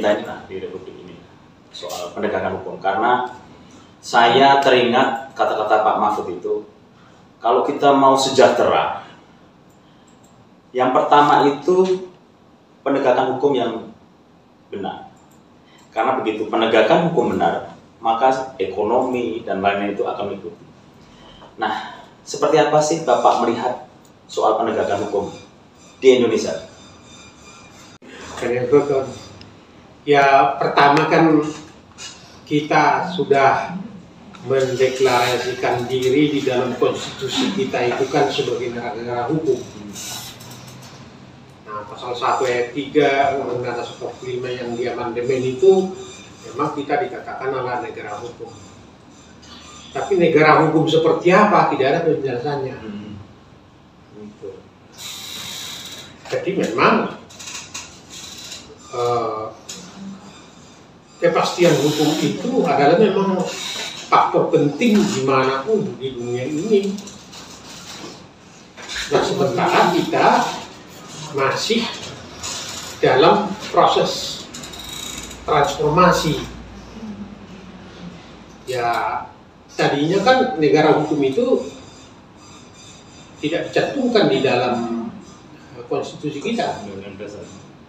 kita ini lah, di Republik ini, soal penegakan hukum. Karena saya teringat kata-kata Pak Mahfud itu, kalau kita mau sejahtera, yang pertama itu penegakan hukum yang benar. Karena begitu penegakan hukum benar, maka ekonomi dan lain-lain itu akan mengikuti. Nah, seperti apa sih Bapak melihat soal penegakan hukum di Indonesia? Ya, pertama kan kita sudah mendeklarasikan diri di dalam konstitusi kita itu kan sebagai negara hukum. Nah, pasal 1 ayat 3 Undang-Undang Dasar 45 yang di amandemen itu memang kita dikatakan adalah negara hukum. Tapi negara hukum seperti apa tidak ada penjelasannya. Jadi memang kepastian hukum itu adalah memang faktor penting dimanapun di dunia ini. Nah, sementara kita masih dalam proses transformasi. Ya, tadinya kan negara hukum itu tidak dicantumkan di dalam konstitusi kita.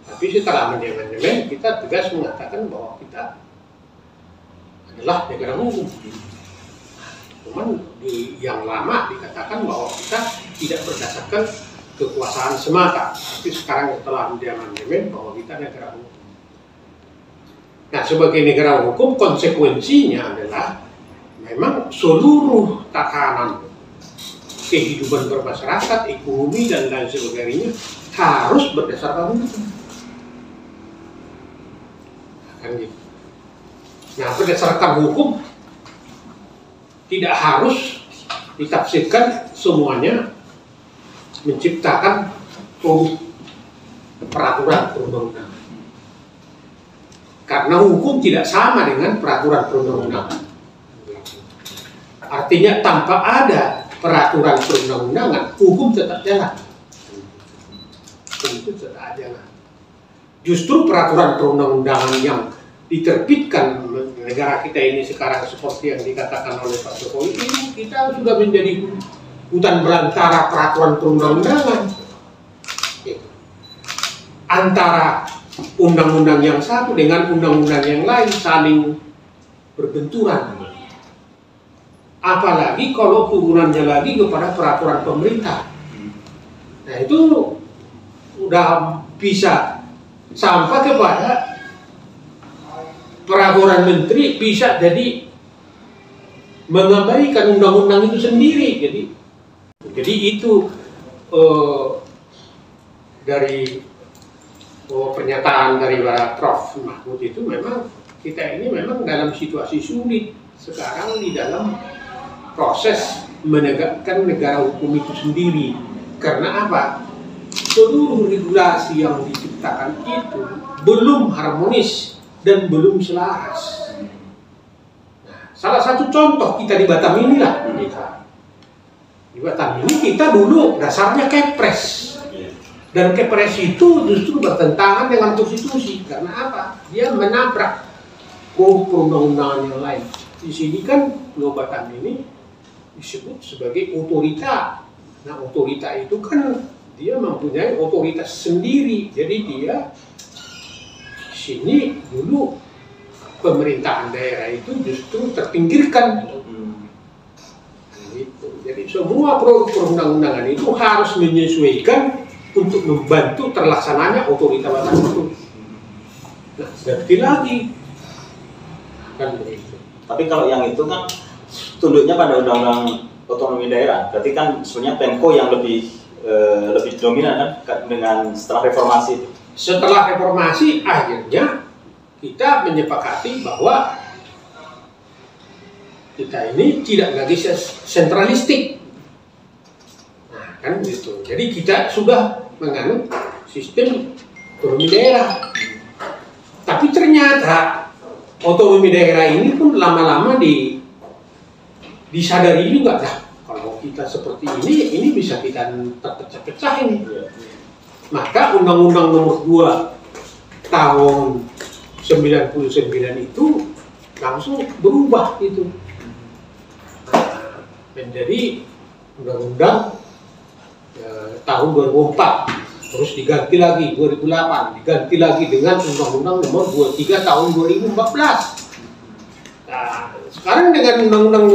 Tapi setelah amandemen kita tegas mengatakan bahwa kita adalah negara hukum. Cuman di yang lama dikatakan bahwa kita tidak berdasarkan kekuasaan semata. Tapi sekarang setelah amandemen bahwa kita negara hukum. Nah, sebagai negara hukum konsekuensinya adalah memang seluruh tatanan kehidupan bermasyarakat, ekonomi dan lain sebagainya harus berdasarkan hukum. Kan gitu. Nah, berdasarkan hukum tidak harus ditafsirkan semuanya menciptakan peraturan perundang-undangan. Karena hukum tidak sama dengan peraturan perundang-undangan. Artinya tanpa ada peraturan perundang-undangan, hukum tetap jalan. Hukum itu tetap jalan. Justru peraturan perundang-undangan yang diterbitkan negara kita ini sekarang seperti yang dikatakan oleh Pak Jokowi ini, kita sudah menjadi hutan belantara peraturan perundang-undangan. Antara undang-undang yang satu dengan undang-undang yang lain saling berbenturan. Apalagi kalau turunannya lagi kepada peraturan pemerintah. Nah, itu udah bisa sampai kepada peraturan menteri bisa jadi mengabaikan undang-undang itu sendiri. Jadi itu dari pernyataan dari Prof. Mahfud itu memang kita ini memang dalam situasi sulit sekarang di dalam proses menegakkan negara hukum itu sendiri. Karena apa? Seluruh regulasi yang diciptakan itu belum harmonis dan belum selaras. Nah, salah satu contoh kita di Batam inilah. Di Batam ini kita dulu dasarnya Kepres. Dan Kepres itu justru bertentangan dengan konstitusi. Karena apa? Dia menabrak perundang-undangan yang lain. Di sini kan Pulau Batam ini disebut sebagai otorita. Nah, otorita itu kan dia mempunyai otoritas sendiri. Jadi dia di sini dulu pemerintahan daerah itu justru terpinggirkan. Gitu. Jadi semua produk perundang-undangan itu harus menyesuaikan untuk membantu terlaksananya otorita Batam itu. Nah, sekali lagi kan begitu. Tapi kalau yang itu kan tunduknya pada undang-undang otonomi daerah, berarti kan sebenarnya Pemko yang lebih dominan kan dengan setelah reformasi itu. Setelah reformasi akhirnya kita menyepakati bahwa kita ini tidak lagi sentralistik. Nah, kan gitu. Jadi kita sudah menganut sistem otonomi daerah. Tapi ternyata otonomi daerah ini pun lama-lama disadari juga lah. Kalau kita seperti ini bisa kita terpecah-pecah ini. Maka Undang-Undang Nomor 2 tahun 99 itu langsung berubah itu menjadi undang-undang tahun 2004, terus diganti lagi 2008, diganti lagi dengan undang-undang nomor 23 tahun 2014. Nah, sekarang dengan undang-undang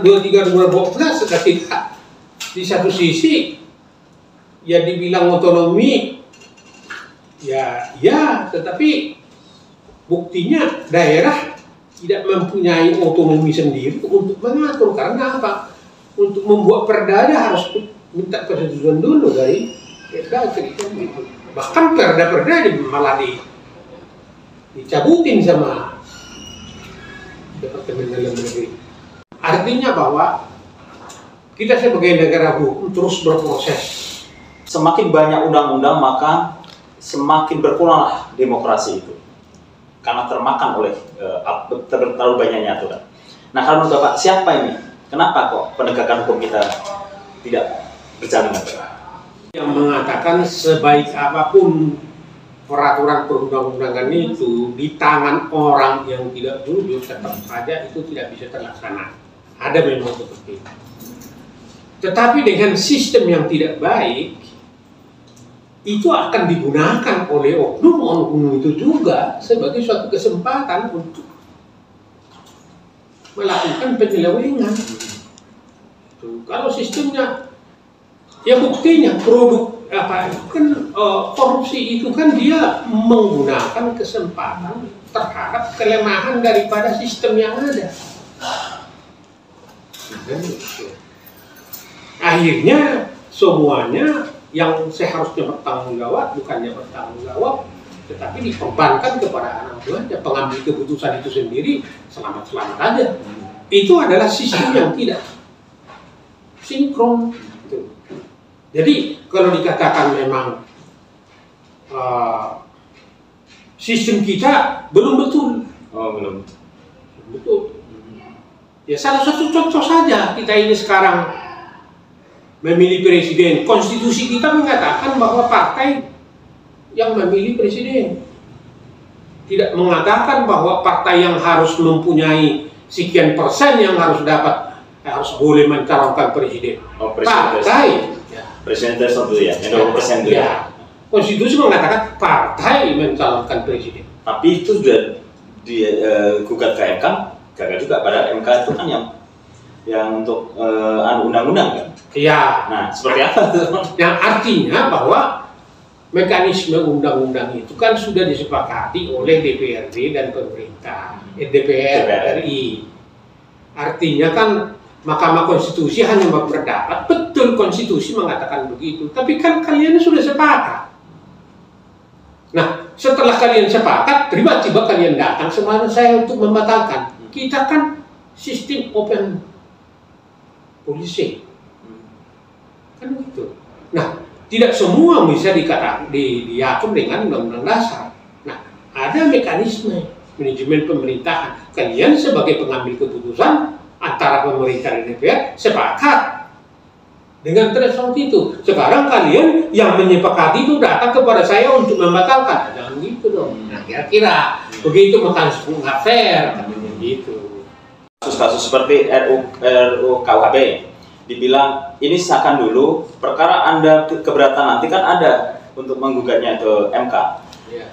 23 2014 ketika di satu sisi ya dibilang otonomi, ya tetapi buktinya daerah tidak mempunyai otonomi sendiri untuk mengatur. Karena apa? Untuk membuat perda harus minta persetujuan dulu dari perda. Bahkan perda malah dicabutin sama Departemen Dalam Negeri. Artinya bahwa kita sebagai negara hukum terus berproses. Semakin banyak undang-undang maka semakin berkuranglah demokrasi itu, karena termakan oleh terlalu banyaknya aturan. Nah, kalau menurut Bapak, siapa ini? Kenapa kok penegakan hukum kita tidak berjalan dengan baik? Yang mengatakan sebaik apapun peraturan perundang-undangan itu di tangan orang yang tidak jujur, tetap saja itu tidak bisa terlaksana. Ada memang seperti itu. Tetapi dengan sistem yang tidak baik, itu akan digunakan oleh oknum-oknum itu juga sebagai suatu kesempatan untuk melakukan penyelewengan. Kalau sistemnya, ya buktinya produk apa itu kan korupsi itu kan dia menggunakan kesempatan terhadap kelemahan daripada sistem yang ada. Akhirnya semuanya yang seharusnya bertanggung jawab bukannya bertanggung jawab, tetapi dikorbankan kepada anak buahnya. Pengambil keputusan itu sendiri selamat-selamat aja. Itu adalah sistem yang tidak sinkron. Jadi kalau dikatakan memang sistem kita belum betul, belum betul. Ya salah satu contoh saja kita ini sekarang memilih presiden. Konstitusi kita mengatakan bahwa partai yang memilih presiden, tidak mengatakan bahwa partai yang harus mempunyai sekian persen yang harus harus boleh mencalonkan presiden. Partai presiden tertentu ya, 20% itu ya. Konstitusi mengatakan partai mencalonkan presiden. Tapi itu sudah digugat ke MK, gagal juga. Pada MK itu kan yang untuk undang-undang kan. Iya. Nah, seperti apa itu? Yang artinya bahwa mekanisme undang-undang itu kan sudah disepakati oleh DPRD dan pemerintah, DPR RI. Artinya kan Mahkamah Konstitusi hanya berpendapat, betul konstitusi mengatakan begitu, tapi kan kalian sudah sepakat. Nah, setelah kalian sepakat, tiba-tiba kalian datang sama saya untuk membatalkan. Kita kan sistem open policy. Kan begitu. Nah, tidak semua bisa diatur dengan undang-undang dasar. Nah, ada mekanisme manajemen pemerintahan. Kalian sebagai pengambil keputusan antara pemerintah dan DPR sepakat dengan threshold itu. Sekarang kalian yang menyepakati itu datang kepada saya untuk membatalkan. Jangan gitu dong. Nah, kira-kira begitu mekanisme nggak fair, katanya gitu. Kasus-kasus seperti RUU KUHP dibilang ini sahkan dulu, perkara Anda keberatan nanti kan ada untuk menggugatnya ke MK. Ya.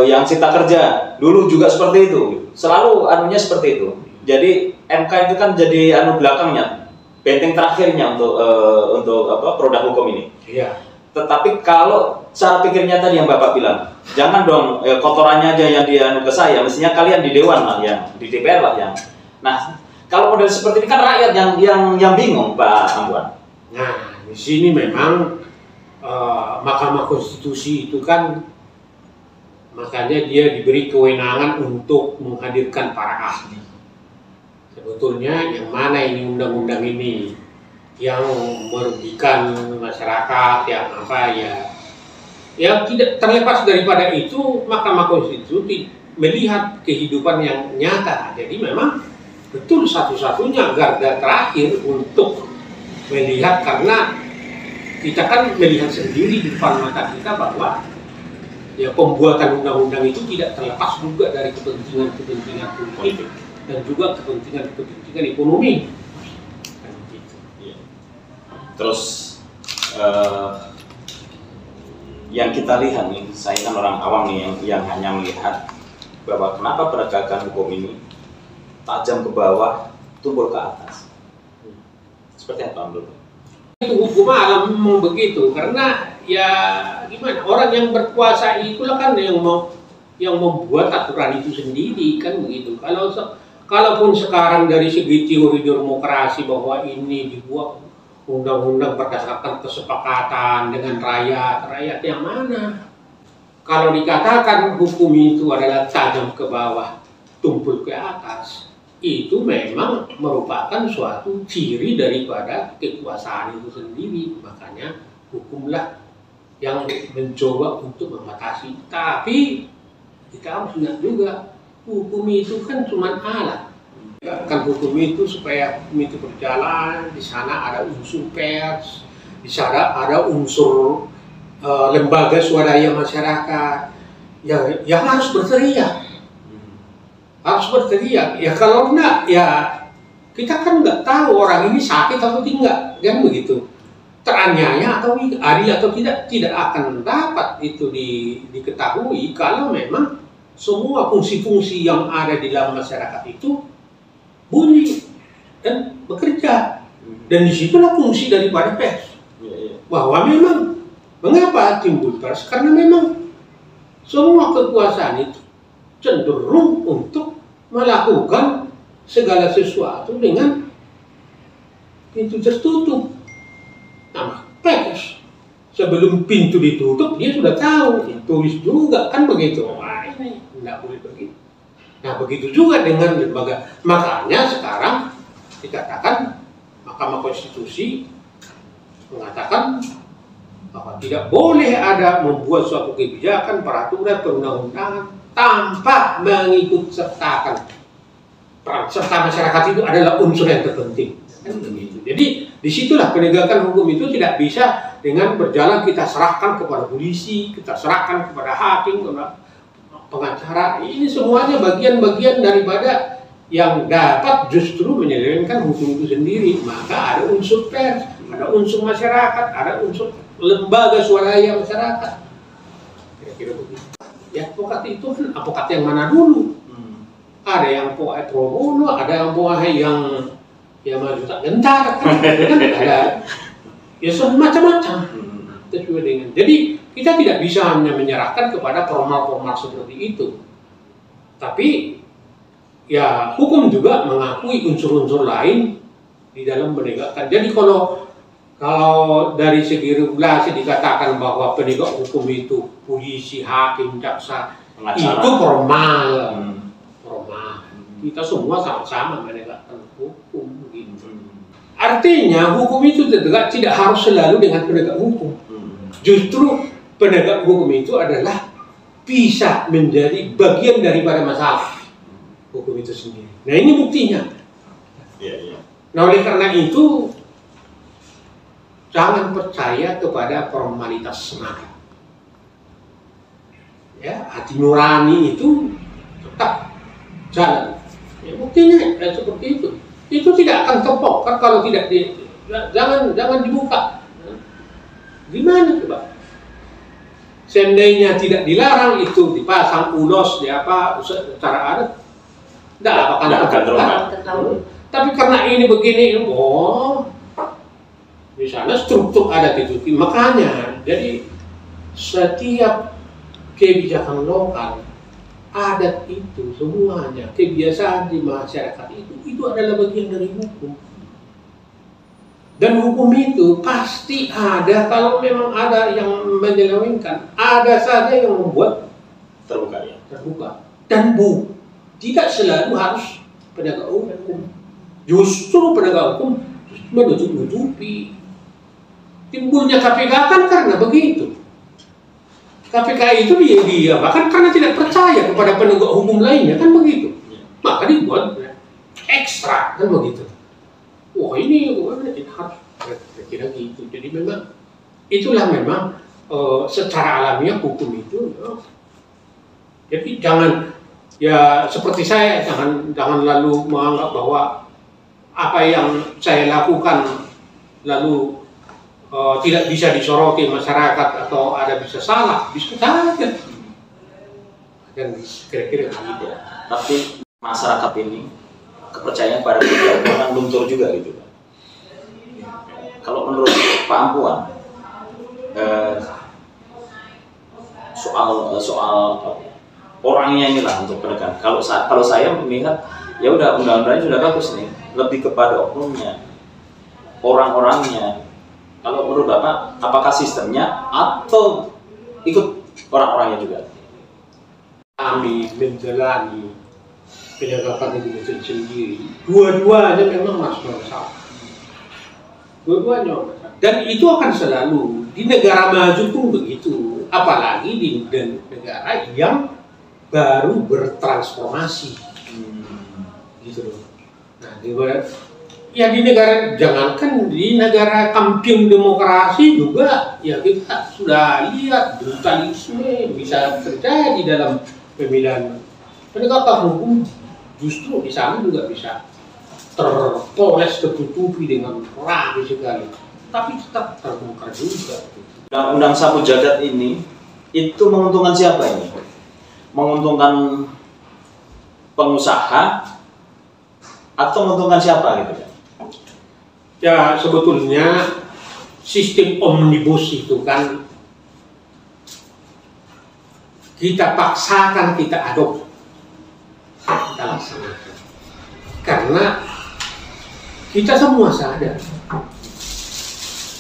Yang Cipta Kerja dulu juga seperti itu, selalu anunya seperti itu. Jadi MK itu kan jadi belakangnya, benteng terakhirnya untuk produk hukum ini. Iya. Tetapi kalau cara pikirnya tadi yang Bapak bilang, jangan dong kotorannya aja yang ke saya, mestinya kalian di Dewan lah, yang di DPR lah yang. Nah, kalau model seperti ini kan rakyat yang bingung, Pak Ambuan. Nah, di sini memang Mahkamah Konstitusi itu kan makanya dia diberi kewenangan untuk menghadirkan para ahli. Sebetulnya yang mana ini undang-undang ini yang merugikan masyarakat, yang apa ya tidak terlepas daripada itu. Mahkamah Konstitusi melihat kehidupan yang nyata. Jadi memang betul satu-satunya garda terakhir untuk melihat, karena kita kan melihat sendiri di depan mata kita bahwa ya pembuatan undang-undang itu tidak terlepas juga dari kepentingan-kepentingan politik dan juga kepentingan-kepentingan ekonomi. Kan gitu. Iya. Terus yang kita lihat nih, saya kan orang awam nih yang hanya melihat bahwa kenapa penegakan hukum ini tajam ke bawah, tumpul ke atas. Seperti apa menurut? Itu hukum alam memang begitu, karena ya gimana, orang yang berkuasa itulah kan yang membuat aturan itu sendiri, kan begitu. Kalaupun sekarang dari segi teori demokrasi bahwa ini dibuat undang-undang berdasarkan kesepakatan dengan rakyat yang mana? Kalau dikatakan hukum itu adalah tajam ke bawah, tumpul ke atas, itu memang merupakan suatu ciri daripada kekuasaan itu sendiri. Makanya hukumlah yang mencoba untuk membatasi. Tapi kita harus ingat juga, hukum itu kan cuma alat. Kan hukum itu supaya hukum itu berjalan, di sana ada unsur pers, di sana ada unsur lembaga swadaya masyarakat yang harus berteriak. Harus berteriak. Ya kalau enggak, ya kita kan nggak tahu orang ini sakit atau tidak, kan begitu. Teraniaya atau adil atau tidak akan dapat itu diketahui kalau memang semua fungsi-fungsi yang ada di dalam masyarakat itu bunyi dan bekerja. Dan disitulah fungsi daripada pers. Bahwa memang mengapa timbul pers? Karena memang semua kekuasaan itu cenderung untuk melakukan segala sesuatu dengan pintu tertutup. Nah, pers sebelum pintu ditutup dia sudah tahu, tulis juga, kan begitu. Wah, ini tidak boleh begitu. Nah, begitu juga dengan lembaga. Makanya sekarang dikatakan Mahkamah Konstitusi mengatakan bahwa tidak boleh ada membuat suatu kebijakan, peraturan, perundang-undangan tanpa mengikut sertakan peran serta masyarakat itu adalah unsur yang terpenting. Kan begitu. Jadi disitulah penegakan hukum itu tidak bisa dengan berjalan kita serahkan kepada polisi, kita serahkan kepada hakim, kepada pengacara. Ini semuanya bagian-bagian daripada yang dapat justru menyelewengkan hukum itu sendiri. Maka ada unsur pers, ada unsur masyarakat, ada unsur lembaga swadaya masyarakat. Kira-kira begitu. Ya, advokat itu kan advokat yang mana dulu? Ada yang pro bono, ada yang maju tak gentar, kan? Ada ya semacam-macam. Jadi kita tidak bisa hanya menyerahkan kepada formal-formal seperti itu. Tapi ya hukum juga mengakui unsur-unsur lain di dalam menegakkan. Jadi kalau dari segi regulasi dikatakan bahwa penegak hukum itu polisi, hakim, jaksa, itu formal. Kita semua sama-sama menegakkan hukum. Gitu. Artinya hukum itu tidak harus selalu dengan penegak hukum. Justru penegak hukum itu adalah bisa menjadi bagian daripada masalah hukum itu sendiri. Nah, ini buktinya. Nah, oleh karena itu jangan percaya kepada formalitas semata. Ya, hati nurani itu tetap jalan. Ya, buktinya seperti itu. Itu tidak akan kepok kan kalau tidak jangan dibuka. Gimana coba? Seandainya tidak dilarang itu dipasang ulos di apa secara adat, tidak akan terlalu. Tapi karena ini begini, di sana struktur adat itu. Makanya, jadi setiap kebijakan lokal, adat itu semuanya, kebiasaan di masyarakat itu adalah bagian dari hukum. Dan hukum itu pasti ada, kalau memang ada yang menyelewengkan, ada saja yang membuat terbuka. Dan tidak selalu harus penegak hukum. Justru penegak hukum menutup-nutupi. Timbulnya KPK kan karena begitu. KPK itu dia bahkan karena tidak percaya kepada penegak hukum lainnya, kan begitu. Maka dibuat ekstra, kan begitu. Wah, ini tidak harus kira gitu. Jadi memang itulah memang secara alamiah hukum itu. Jadi jangan, ya seperti saya, jangan lalu menganggap bahwa apa yang saya lakukan lalu tidak bisa disoroti masyarakat atau ada bisa salah, bisa saja. Dan kira-kira begitu. Tapi masyarakat ini kepercayaan pada beliau orang luntur juga gitu. Kalau menurut Pak Ampuan, soal orangnya inilah untuk penegakan. Kalau saya melihat ya udah undang-undangnya sudah bagus nih, lebih kepada oknumnya, orang-orangnya. Kalau menurut Bapak, apakah sistemnya atau ikut orang-orangnya juga? Kami menjalani penegakan hukum itu sendiri, dua-duanya memang masuk masalah. Dua-duanya masalah. Dan itu akan selalu di negara maju pun begitu, apalagi di negara yang baru bertransformasi, gitu loh. Nah, di negara, jangankan di negara kampiun demokrasi juga, ya kita sudah lihat brutalisme bisa terjadi dalam pemilihan. Penegakan hukum justru di sana juga bisa terpoles, tertutupi dengan rapi sekali, tapi tetap terbongkar juga. Undang-undang sapu jagat ini itu menguntungkan siapa ini? Menguntungkan pengusaha atau menguntungkan siapa gitu? Ya sebetulnya sistem omnibus itu kan kita paksakan, kita adopsi, kita laksanakan. Karena kita semua sadar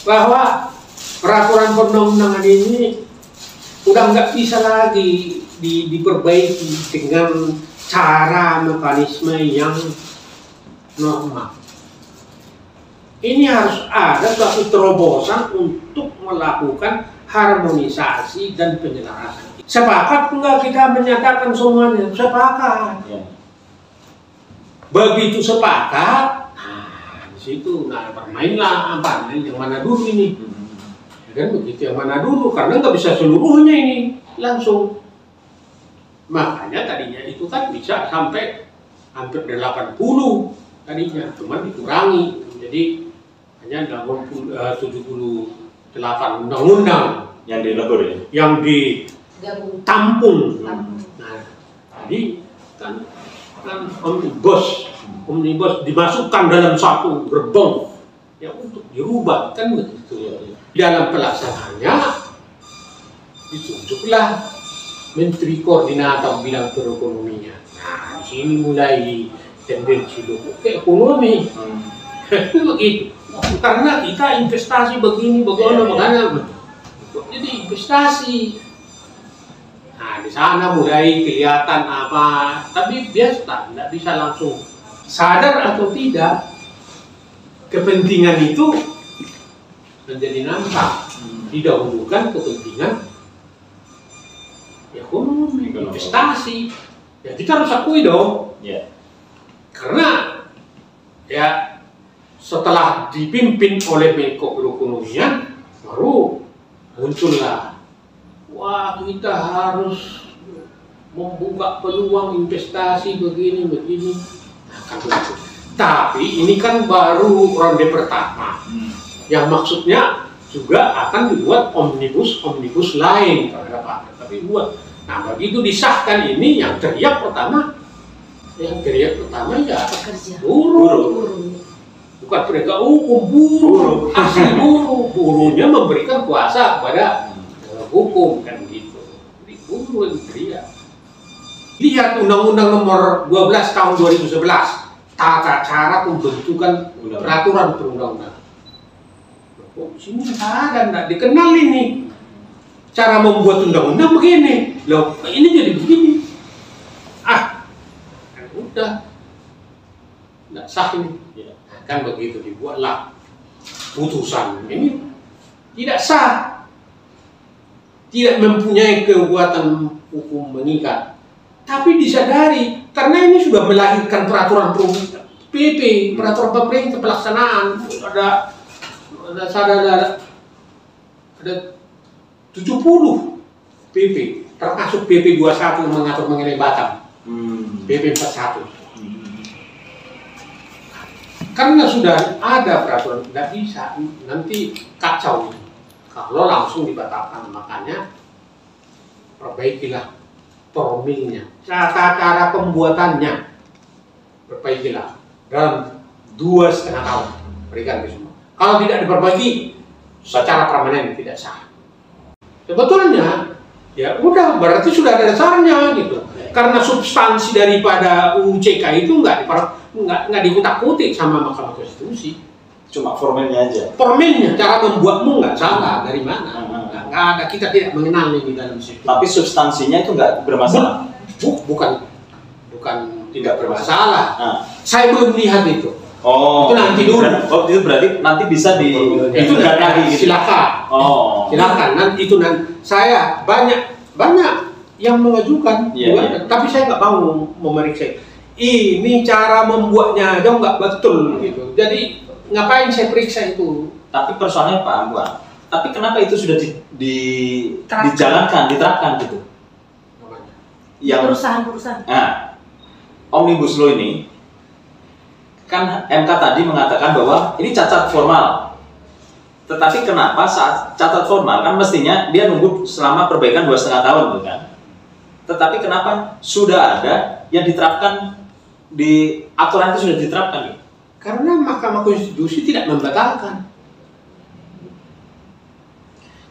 bahwa peraturan perundang-undangan ini udah nggak bisa lagi diperbaiki dengan cara mekanisme yang normal. Ini harus ada suatu terobosan untuk melakukan harmonisasi dan penyelarasan. Sepakat enggak kita menyatakan semuanya? Sepakat. Ya. Begitu sepakat, nah di situ bermainlah apa yang mana dulu ini. Dan begitu yang mana dulu, karena nggak bisa seluruhnya ini langsung. Makanya tadinya itu kan bisa sampai hampir 80 tadinya, cuma dikurangi. Jadi hanya 78 undang-undang yang dilebur ya? Yang ditampung. Nah, jadi kan omnibus dimasukkan dalam satu gerbong ya untuk dirubah kan begitu ya. Dalam pelaksanaannya ditunjuklah Menteri Koordinator bidang perekonomian. Nah, di sini mulai tendensi ke ekonomi. Itu begitu. Karena kita investasi begini, bagaimana. Jadi investasi. Nah, di sana mulai kelihatan apa, tapi biasa tidak bisa langsung sadar atau tidak. Kepentingan itu menjadi nampak, didahulukan kepentingan ekonomi, investasi. Ya kita harus akui dong. Yeah. Karena ya setelah dipimpin oleh Menko Perekonomian baru muncullah, wah kita harus membuka peluang investasi begini. Nah, kan begitu. Tapi ini kan baru ronde pertama. Yang maksudnya juga akan dibuat omnibus lain terhadap apa. Tapi buat. Nah begitu disahkan ini yang teriak pertama ya buruh. Bukan penegak hukum, buruh. Asli buruhnya memberikan kuasa kepada hukum kan gitu. Jadi buruh yang teriak. Lihat Undang-Undang Nomor 12 Tahun 2011 tata cara pembentukan peraturan perundang-undangan. Kok sini nggak dikenal ini cara membuat undang-undang begini. Loh, ini jadi begini. Kan udah nggak sah ini. Kan begitu dibuatlah putusan ini tidak sah, tidak mempunyai kekuatan hukum mengikat. Tapi disadari karena ini sudah melahirkan peraturan PP, peraturan pemerintah pelaksanaan, ada 70 PP, termasuk PP 21 yang mengatur mengenai Batam, PP 41. Karena sudah ada peraturan, tidak bisa, nanti kacau kalau langsung dibatalkan. Makanya perbaikilah formilnya, cara pembuatannya, perbaikilah dalam 2,5 tahun, berikan ke semua. Kalau tidak diperbaiki secara permanen tidak sah. Sebetulnya ya udah, berarti sudah ada dasarnya gitu. Karena substansi daripada UCK itu nggak dikutak-kutik sama Mahkamah Konstitusi. Cuma formilnya aja. Formilnya, cara membuatmu nggak salah dari mana? Nggak ada, kita tidak mengenal ini dalam situ. Tapi substansinya itu nggak bermasalah. Bukan tidak bermasalah. Saya belum lihat itu. Oh, itu nanti dulu. Itu berarti nanti bisa itu lagi. Silakan. Silakan. Nanti itu saya banyak yang mengajukan, tapi saya nggak mau memeriksa. Ini cara membuatnya aja nggak betul gitu. Jadi ngapain saya periksa itu? Tapi persoalannya Pak Ambuan. Tapi kenapa itu sudah dijalankan, diterapkan gitu? Yang perusahaan. Nah, Omnibus Law ini kan MK tadi mengatakan bahwa ini cacat formal. Tetapi kenapa saat cacat formal kan mestinya dia nunggu selama perbaikan 2,5 tahun, kan? Tetapi kenapa sudah ada yang diterapkan di aturan itu sudah diterapkan? Gitu? Karena Mahkamah Konstitusi tidak membatalkan.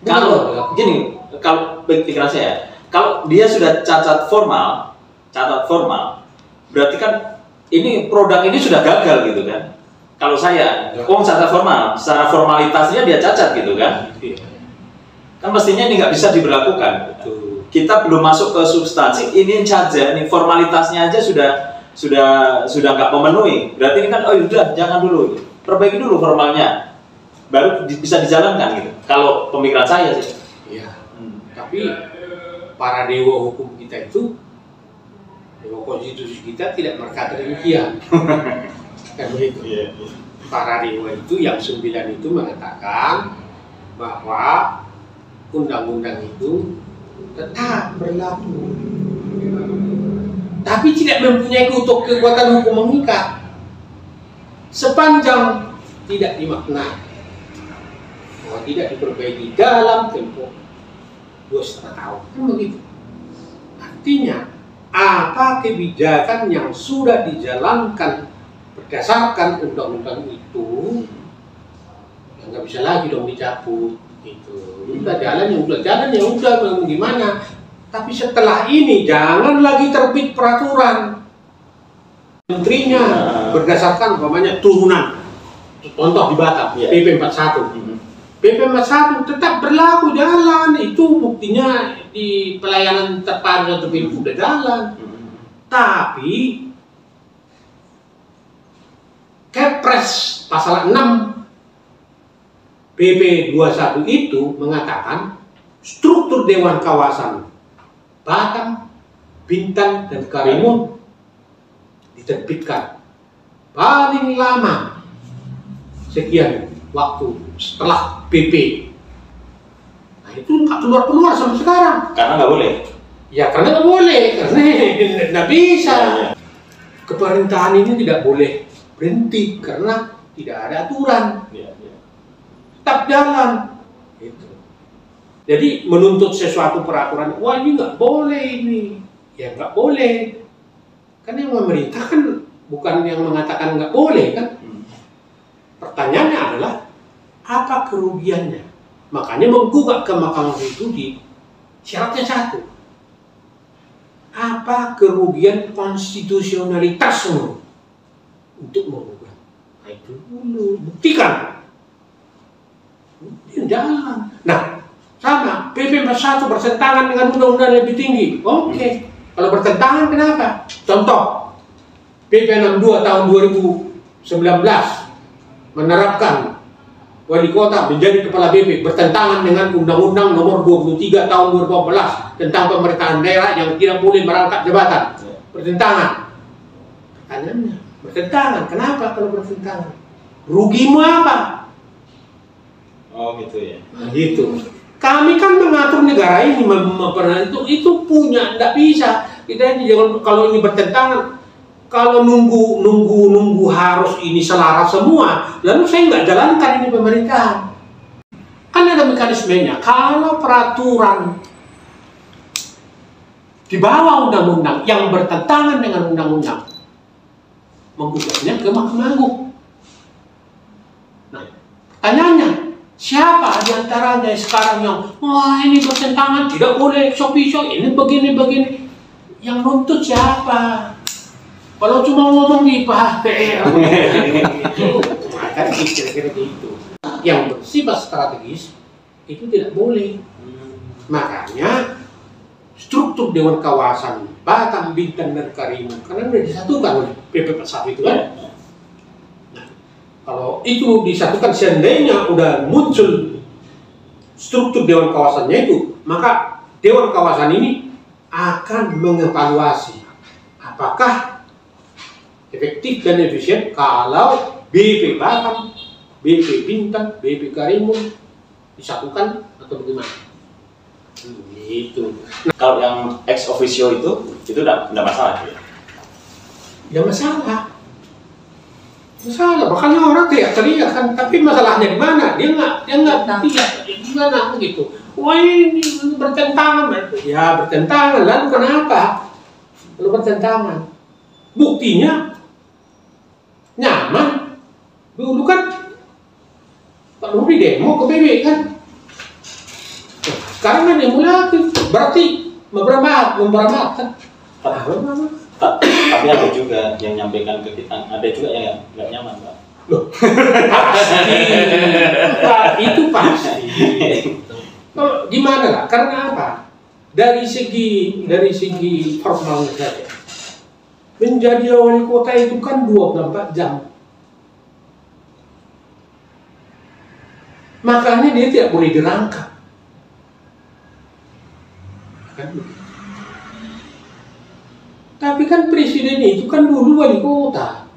Kalau gini, kalau pikiran saya, kalau dia sudah cacat formal, berarti kan ini produk ini sudah gagal gitu kan? Kalau saya, cacat formal, secara formalitasnya dia cacat gitu kan? Kan mestinya ini nggak bisa diberlakukan. Kita belum masuk ke substansi, ini saja, ini formalitasnya aja sudah nggak memenuhi. Berarti ini kan, oh udah jangan dulu, perbaiki dulu formalnya, baru bisa dijalankan gitu. Kalau pemikiran saya sih. Iya. Tapi para dewa hukum kita itu, dewa konstitusi kita tidak berkata demikian. Kan begitu. Para dewa itu yang 9 itu mengatakan bahwa undang-undang itu tetap berlaku, tapi tidak mempunyai kekuatan hukum mengikat sepanjang tidak dimaknai bahwa tidak diperbaiki dalam tempo 2,5 tahun. Begitu. Artinya apa kebijakan yang sudah dijalankan berdasarkan undang-undang itu ya nggak bisa lagi dong dicabut gitu. Udah jalan ya udah gimana. Tapi setelah ini jangan lagi terbit peraturan menterinya berdasarkan umpamanya turunan. Contoh di Batam, PP 41. PP 41 tetap berlaku jalan, itu buktinya di pelayanan terpadu satu pintu udah jalan. Tapi Kepres pasal 6 PP 21 itu mengatakan struktur Dewan Kawasan Batam, Bintan, dan Karimun diterbitkan paling lama sekian waktu setelah PP. Nah itu nggak keluar sampai sekarang. Karena nggak boleh. Ya karena nggak boleh, karena nggak bisa. Keperintahan ini tidak boleh berhenti karena tidak ada aturan. Tetap jalan. Gitu. Jadi menuntut sesuatu peraturan, wah ini nggak boleh ini, ya nggak boleh. Kan yang memerintah kan bukan yang mengatakan nggak boleh kan. Pertanyaannya adalah apa kerugiannya? Makanya menggugat ke Mahkamah Konstitusi syaratnya satu. Apa kerugian konstitusionalitasmu untuk menggugat? Nah, itu dulu buktikan. Jangan. Nah, sama PP 41 bertentangan dengan undang-undang lebih tinggi. Oke. Kalau bertentangan kenapa? Contoh PP 62 tahun 2019 menerapkan wali kota menjadi kepala BP bertentangan dengan Undang-Undang Nomor 23 tahun 2014 tentang pemerintahan daerah yang tidak boleh merangkap jabatan. Bertentangan. Pertanyaannya, bertentangan. Kenapa kalau bertentangan? Rugimu apa? Oh gitu ya. Nah, gitu. Kami kan mengatur negara ini, itu punya, tidak bisa. Kita ini jangan, kalau ini bertentangan, kalau nunggu harus ini selaras semua, lalu saya nggak jalankan ini pemerintahan. Kan ada mekanismenya. Kalau peraturan di bawah undang-undang yang bertentangan dengan undang-undang, menggugatnya ke Mahkamah Agung. Nah, pertanyaannya, siapa di antaranya sekarang yang wah ini bertentangan, tidak boleh ex-officio, ini begini. Yang nuntut siapa? Kalau cuma ngomong di Pak PR, maka kira-kira gitu. Yang bersifat strategis itu tidak boleh. Makanya struktur Dewan Kawasan Batam, Bintan, dan Karimun karena sudah disatukan oleh PP 41 itu kan. Nah, kalau itu disatukan, seandainya udah muncul struktur Dewan Kawasannya itu, maka Dewan Kawasan ini akan mengevaluasi apakah efektif dan efisien kalau BP Batam, BP Bintan, BP Karimun disatukan atau bagaimana? Itu. Nah, kalau yang ex officio itu tidak masalah ya? Ya masalah. Makanya orang teriak kan, tapi masalahnya di mana? Dia nggak tidak gimana begitu. Wah ini bertentangan, ya bertentangan. Lalu kenapa? Lalu bertentangan. Buktinya nyaman. Dulu kan Pak Nuri demo ke PB kan. Sekarang kan demo lagi, berarti memberat kan? Tapi ada juga yang nyampaikan ke kita, ada juga yang nggak nyaman, Pak. Loh, pasti, Pak, itu pasti. Gimana lah? Karena apa? Dari segi formalnya saja, menjadi wali kota itu kan 24 jam. Makanya dia tidak boleh dirangkap. Tapi kan presiden itu kan dulu wali kota.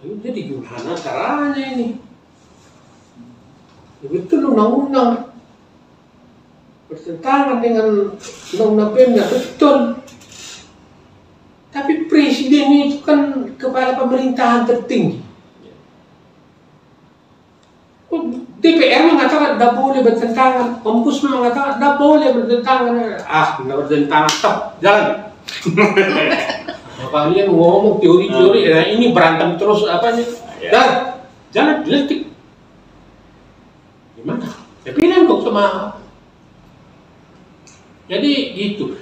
Jadi gimana caranya ini? Betul undang-undang bertentangan dengan undang-undang Pemda, betul. Tapi presiden itu kan kepala pemerintahan tertinggi. DPR mengatakan tidak boleh bertentangan, Ombudsman mengatakan tidak boleh bertentangan. Tidak bertentangan, stop, jalan. Kalian ngomong teori-teori, nah ini berantem terus apanya? Jalan, diletik. Gimana? Ya pilihan kok sama. Jadi gitu.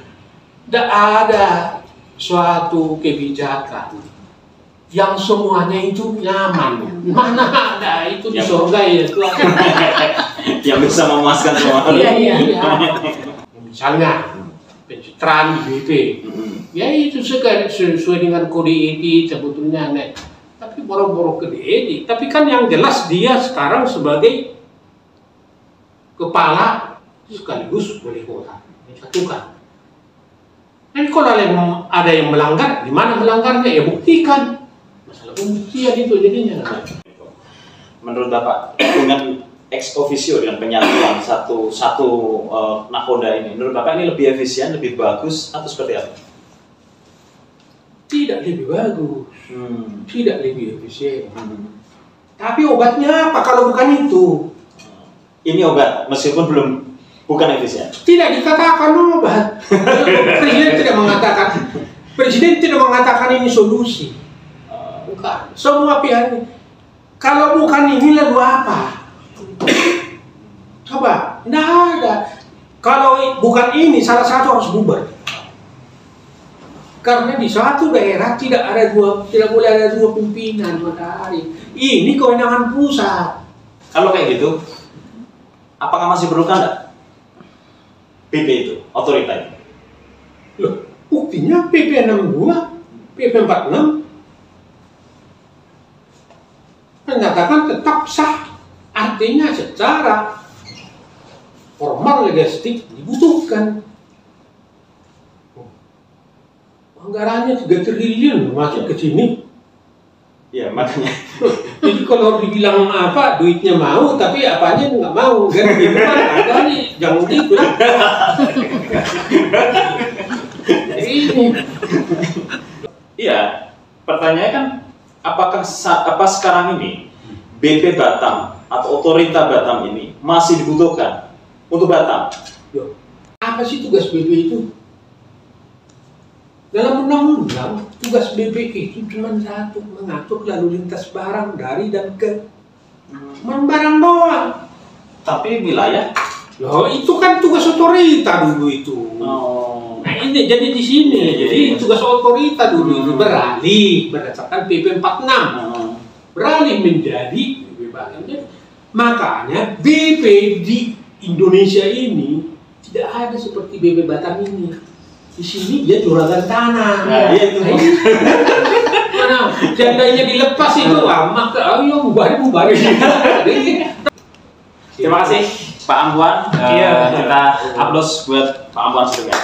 Tidak ada suatu kebijakan yang semuanya itu nyaman. Mana ada itu di surga ya Tuhan. Yang bisa memuaskan semua. Iya. Misalnya pencitraan di BP. Ya itu sesuai dengan kode etik sebetulnya. Tapi boro-boro kode etik. Tapi kan yang jelas dia sekarang sebagai kepala sekaligus wali kota. Disatukan. Dan kalau ada yang melanggar, di mana melanggarnya ya buktikan. Masalah pembuktian itu jadinya. Menurut Bapak, dengan ex officio dengan penyatuan satu nakoda ini, menurut Bapak ini lebih efisien, lebih bagus atau seperti apa? Tidak lebih bagus, tidak lebih efisien. Tapi obatnya apa kalau bukan itu? Ini obat, meskipun bukan efisien. Tidak dikatakan obat. Presiden tidak mengatakan ini solusi. Bukan. Semua pihak ini. Kalau bukan ini lalu apa? Coba, tidak ada. Kalau bukan ini, salah satu harus bubar. Karena di suatu daerah tidak boleh ada dua pimpinan matahari. Ini kewenangan pusat. Kalau kayak gitu, apakah masih perlukan enggak? PP itu, otorita. Loh, buktinya PP 62, PP 46 menyatakan tetap sah, artinya secara formal legistik dibutuhkan. Anggarannya 3 triliun masuk ke sini. Ya makanya. Jadi kalau dibilang apa duitnya mau tapi apanya nggak mau kan gitu kan ada nih jangan gitu lah. Jadi ini Iya, pertanyaannya kan apa sekarang ini BP Batam atau otorita Batam ini masih dibutuhkan untuk Batam? Yo, apa sih tugas BP itu? Dalam undang-undang, tugas BP itu cuma satu, mengatur lalu lintas barang dari dan ke. Cuma barang doang. Tapi wilayah? Loh, itu kan tugas otorita dulu itu. Oh. Nah ini jadi di sini, jadi tugas otorita dulu itu beralih berdasarkan PP 46. Beralih menjadi BP Batam. Makanya BP di Indonesia ini tidak ada seperti BP Batam ini. Di sini dia juragan tanah. Nah, iya itu. Mana jandanya dilepas itu, maka ayo bubar. Terima kasih Pak Ambuan. Kita aplaus buat Pak Ambuan sebelumnya.